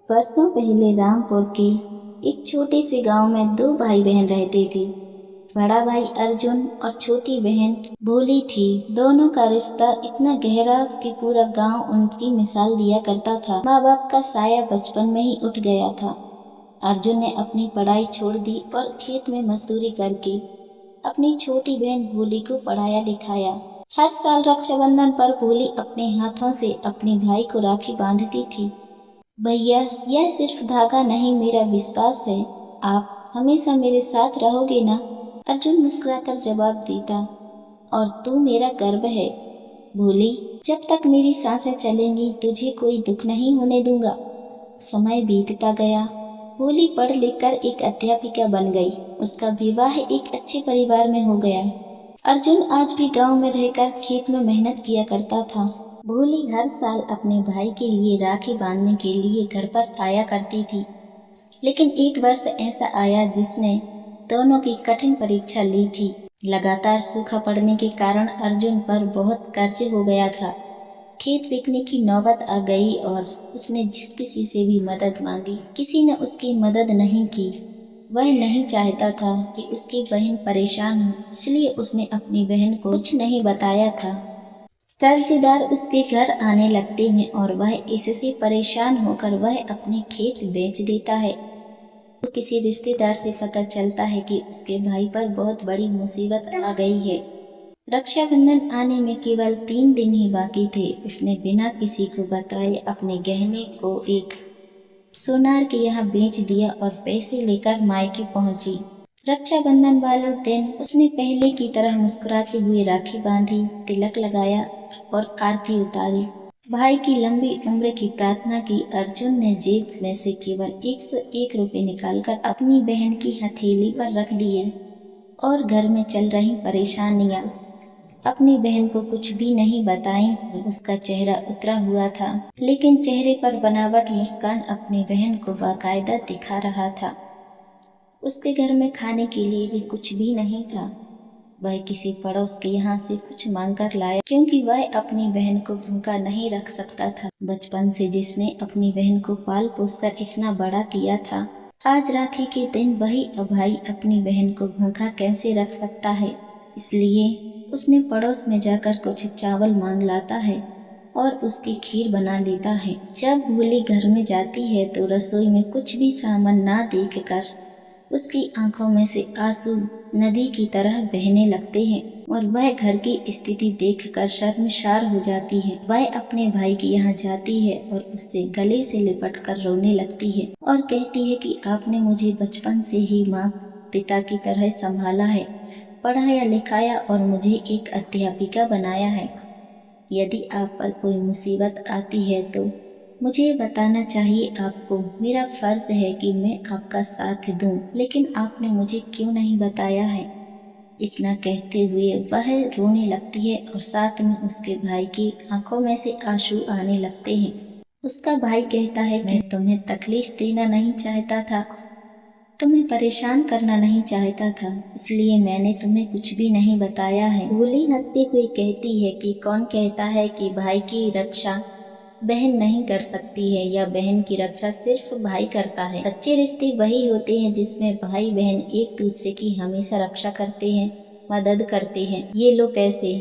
वर्षों पहले रामपुर के एक छोटे से गांव में दो भाई बहन रहते थे। बड़ा भाई अर्जुन और छोटी बहन भोली थी। दोनों का रिश्ता इतना गहरा कि पूरा गांव उनकी मिसाल दिया करता था। माँ बाप का साया बचपन में ही उठ गया था। अर्जुन ने अपनी पढ़ाई छोड़ दी और खेत में मजदूरी करके अपनी छोटी बहन भोली को पढ़ाया लिखाया। हर साल रक्षाबंधन पर भोली अपने हाथों से अपने भाई को राखी बांधती थी। भैया, यह सिर्फ धागा नहीं, मेरा विश्वास है। आप हमेशा मेरे साथ रहोगे ना? अर्जुन मुस्कुराकर जवाब देता। और तू मेरा गर्व है भोली। जब तक मेरी सांसें चलेंगी तुझे कोई दुख नहीं होने दूंगा। समय बीतता गया। भोली पढ़ लिख कर एक अध्यापिका बन गई। उसका विवाह एक अच्छे परिवार में हो गया। अर्जुन आज भी गांव में रहकर खेत में मेहनत किया करता था। भोली हर साल अपने भाई के लिए राखी बांधने के लिए घर पर आया करती थी। लेकिन एक वर्ष ऐसा आया जिसने दोनों की कठिन परीक्षा ली थी। लगातार सूखा पड़ने के कारण अर्जुन पर बहुत कर्ज हो गया था। खेत बिकने की नौबत आ गई और उसने जिस किसी से भी मदद मांगी, किसी ने उसकी मदद नहीं की। वह नहीं चाहता था कि उसकी बहन परेशान हो, इसलिए उसने अपनी बहन को कुछ नहीं बताया था। कर्जदार उसके घर आने लगते हैं और वह इससे परेशान होकर वह अपने खेत बेच देता है। तो किसी रिश्तेदार से पता चलता है कि उसके भाई पर बहुत बड़ी मुसीबत आ गई है। रक्षाबंधन आने में केवल 3 दिन ही बाकी थे। उसने बिना किसी को बताए अपने गहने को एक सोनार के यहाँ बेच दिया और पैसे लेकर मायके पहुंची। रक्षाबंधन वाले दिन उसने पहले की तरह मुस्कुराते हुए राखी बांधी, तिलक लगाया और आरती उतारी। भाई की लंबी उम्र की प्रार्थना की। अर्जुन ने जेब में से केवल 101 रुपये निकालकर अपनी बहन की हथेली पर रख दिए और घर में चल रही परेशानियां अपनी बहन को कुछ भी नहीं बताई। उसका चेहरा उतरा हुआ था, लेकिन चेहरे पर बनावट मुस्कान अपनी बहन को बाकायदा दिखा रहा था। उसके घर में खाने के लिए भी कुछ भी नहीं था। वह किसी पड़ोस के यहाँ से कुछ मांगकर लाया, क्योंकि वह अपनी बहन को भूखा नहीं रख सकता था। बचपन से जिसने अपनी बहन को पाल पोस कर इतना बड़ा किया था, आज राखी के दिन वही भाई अपनी बहन को भूखा कैसे रख सकता है। इसलिए उसने पड़ोस में जाकर कुछ चावल मांग लाता है और उसकी खीर बना देता है। जब भोली घर में जाती है तो रसोई में कुछ भी सामान ना देखकर उसकी आंखों में से आंसू नदी की तरह बहने लगते हैं और वह घर की स्थिति देखकर शर्मसार हो जाती है। वह अपने भाई के यहाँ जाती है और उससे गले से लिपट कर रोने लगती है और कहती है कि आपने मुझे बचपन से ही माँ पिता की तरह संभाला है, पढ़ाया लिखाया और मुझे एक अध्यापिका बनाया है। यदि आप पर कोई मुसीबत आती है तो मुझे बताना चाहिए आपको। मेरा फर्ज है कि मैं आपका साथ दूं, लेकिन आपने मुझे क्यों नहीं बताया है? इतना कहते हुए वह रोने लगती है और साथ में उसके भाई की आंखों में से आंसू आने लगते हैं। उसका भाई कहता है कि मैं तुम्हें तकलीफ देना नहीं चाहता था, तुम्हें परेशान करना नहीं चाहता था, इसलिए मैंने तुम्हें कुछ भी नहीं बताया है। भोली हंसते हुए कहती है कि कौन कहता है कि भाई की रक्षा बहन नहीं कर सकती है, या बहन की रक्षा सिर्फ भाई करता है। सच्चे रिश्ते वही होते हैं जिसमें भाई बहन एक दूसरे की हमेशा रक्षा करते हैं, मदद करते हैं। ये लो पैसे।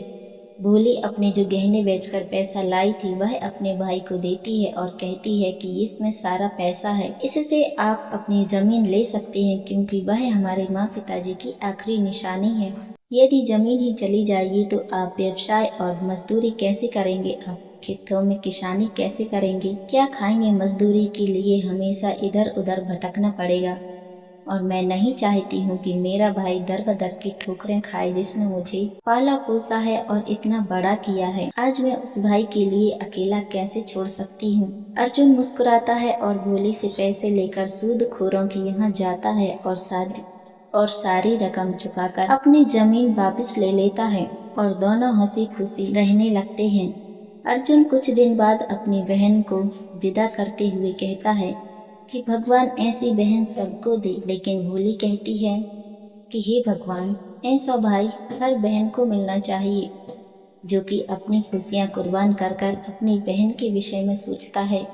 भोली अपने जो गहने बेचकर पैसा लाई थी वह अपने भाई को देती है और कहती है कि इसमें सारा पैसा है, इससे आप अपनी जमीन ले सकते हैं, क्योंकि वह हमारे माँ पिताजी की आखिरी निशानी है। यदि जमीन ही चली जाएगी तो आप व्यवसाय और मजदूरी कैसे करेंगे? आप खेतों में किसानी कैसे करेंगे? क्या खाएंगे? मजदूरी के लिए हमेशा इधर उधर भटकना पड़ेगा। और मैं नहीं चाहती हूँ कि मेरा भाई दर बदर की ठोकरें खाए, जिसने मुझे पाला पोसा है और इतना बड़ा किया है। आज मैं उस भाई के लिए अकेला कैसे छोड़ सकती हूँ? अर्जुन मुस्कुराता है और भोली से पैसे लेकर सूदखोरों के यहाँ जाता है और सारी रकम चुकाकर अपनी जमीन वापस ले लेता है और दोनों हंसी खुशी रहने लगते हैं। अर्जुन कुछ दिन बाद अपनी बहन को विदा करते हुए कहता है कि भगवान ऐसी बहन सबको दे, लेकिन भोली कहती है कि हे भगवान, ऐसा भाई हर बहन को मिलना चाहिए जो कि अपनी खुशियां कुर्बान कर कर अपनी बहन के विषय में सोचता है।